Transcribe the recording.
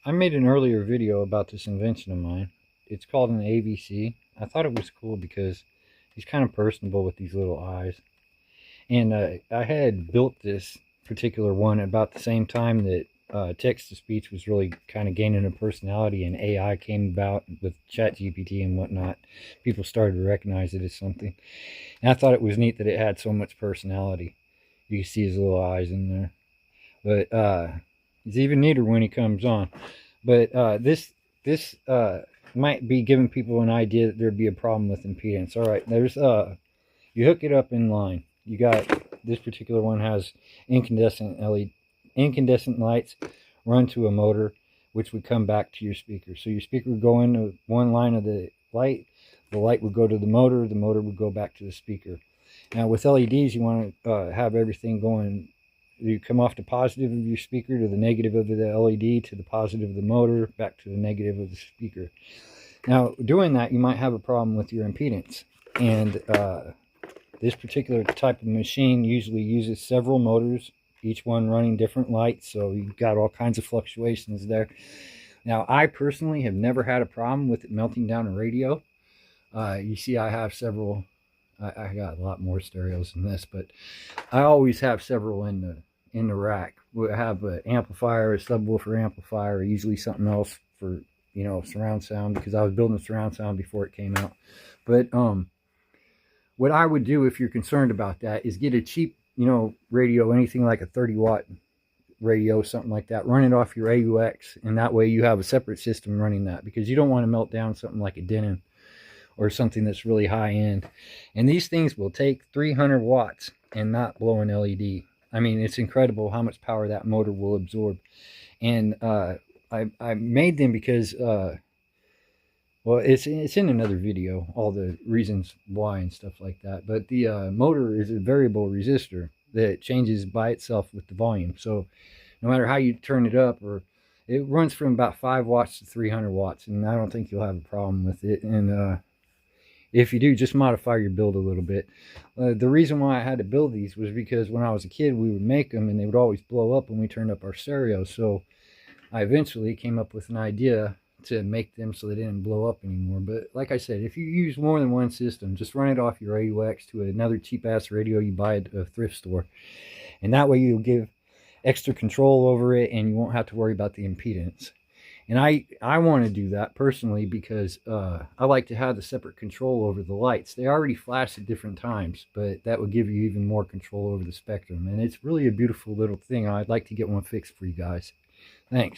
I made an earlier video about this invention of mine. It's called an AVC. I thought it was cool because he's kind of personable with these little eyes. And I had built this particular one about the same time that text-to-speech was really kind of gaining a personality and AI came about with ChatGPT and whatnot. People started to recognize it as something. And I thought it was neat that it had so much personality. You can see his little eyes in there. But he's even neater when he comes on. But this might be giving people an idea that there'd be a problem with impedance. All right, there's you hook it up in line. You got this particular one has incandescent LED, incandescent lights run to a motor, which would come back to your speaker. So your speaker would go into one line of the light would go to the motor would go back to the speaker. Now with LEDs, you want to have everything going. You come off the positive of your speaker to the negative of the LED to the positive of the motor back to the negative of the speaker. Now doing that, you might have a problem with your impedance. And this particular type of machine usually uses several motors, each one running different lights, so you've got all kinds of fluctuations there. Now I personally have never had a problem with it melting down a radio. You see I have several. I got a lot more stereos than this, but I always have several in the rack. We have an amplifier, a subwoofer amplifier, usually something else for, you know, surround sound, because I was building surround sound before it came out. But what I would do if you're concerned about that is get a cheap, you know, radio, anything like a 30-watt radio, something like that. Run it off your AUX, and that way you have a separate system running that, because you don't want to melt down something like a Denon or something that's really high end. And these things will take 300 watts and not blow an LED. I mean, it's incredible how much power that motor will absorb. And I made them because, well, it's in another video, all the reasons why and stuff like that. But the motor is a variable resistor that changes by itself with the volume. So no matter how you turn it up, or it runs from about 5 watts to 300 watts, and I don't think you'll have a problem with it. And if you do, just modify your build a little bit. The reason why I had to build these was because when I was a kid, we would make them and they would always blow up when we turned up our stereo. So I eventually came up with an idea to make them so they didn't blow up anymore. But like I said, if you use more than one system, just run it off your AUX to another cheap-ass radio you buy at a thrift store. And that way you'll give extra control over it and you won't have to worry about the impedance. And I want to do that personally because I like to have the separate control over the lights. They already flash at different times, but that would give you even more control over the spectrum. And it's really a beautiful little thing. I'd like to get one fixed for you guys. Thanks.